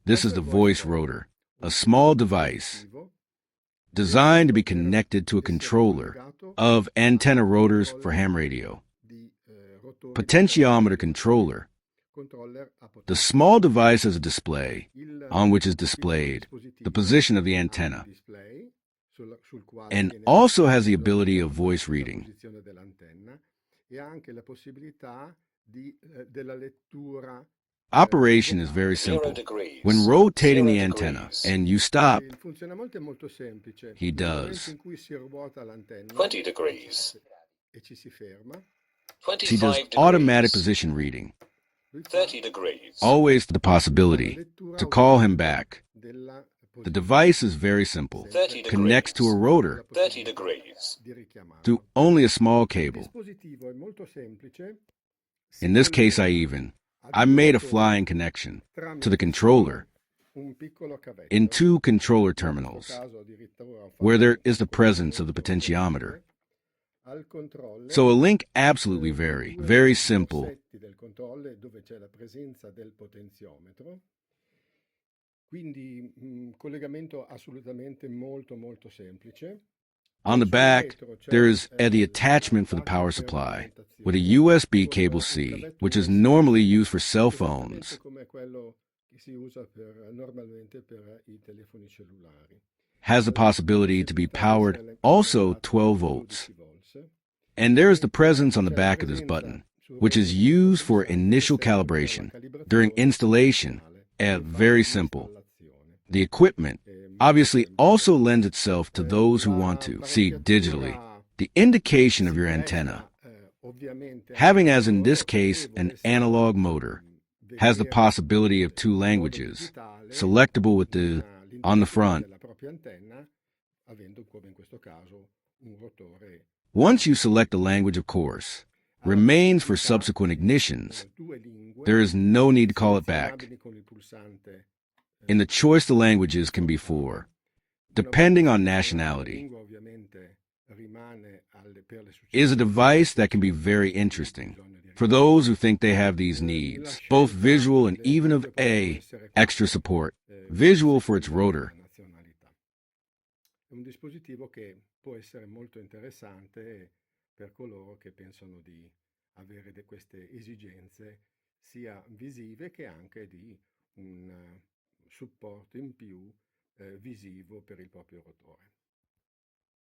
This is the voice rotor, a small device designed to be connected to a controller of antenna rotors for ham radio. Potentiometer controller. The small device has a display on which is displayed the position of the antenna and also has the ability of voice reading. Operation is very simple. When rotating the antenna and you stop, he does. 20 degrees. He does 25 automatic degrees. position reading. 30 degrees. Always the possibility to call him back. The device is very simple. 30 degrees. Connects to a rotor 30 degrees. through only a small cable. In this case, I made a flying connection to the controller in two controller terminals where there is the presence of the potentiometer. So a link absolutely very simple. On the back, there is the attachment for the power supply with a USB cable C, which is normally used for cell phones. Has the possibility to be powered also 12 volts. And there is the presence on the back of this button, which is used for initial calibration. During installation, very simple. The equipment obviously also lends itself to those who want to see digitally the indication of your antenna. Having, as in this case, an analog motor, has the possibility of two languages, selectable with the on the front. Once you select the language, of course, remains for subsequent ignitions. There is no need to call it back. In the choice, the languages can be four, depending on nationality. Is a device that can be very interesting for those who think they have these needs, both visual and even of extra support. Visual for its rotor. È un dispositivo che può essere molto interessante per coloro che pensano di avere queste esigenze sia visive che anche di un supporto in più visivo per il proprio rotore.